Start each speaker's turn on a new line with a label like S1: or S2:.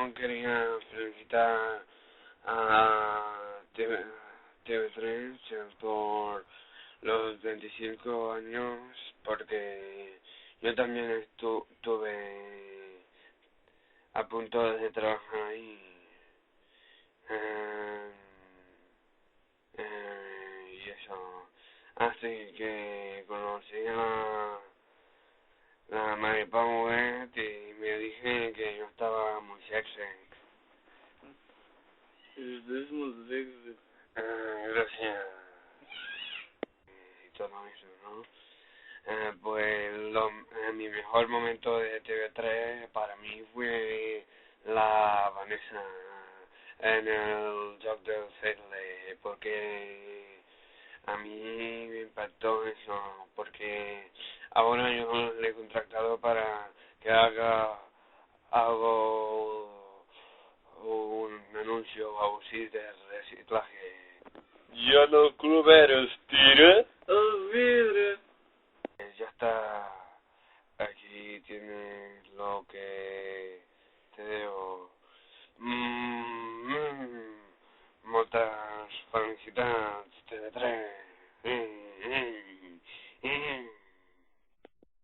S1: yo quería felicitar a TV3 por los 25 años, porque yo también estuve a punto de trabajar ahí. Y eso. Así que conocí a la Mary Powell y me dije que yo estaba muy sexy.
S2: Estás muy sexy.
S1: Gracias. Y todo eso, ¿no? Pues mi mejor momento de TV3 para mí fue la Vanessa en el Joc del Segle, porque a mí me impactó eso, porque ahora yo le he contratado para que haga algo, un anuncio así de reciclaje.
S2: Ya no cluberos, tira al vidrio.
S1: Ya está, aquí tienes lo que te debo.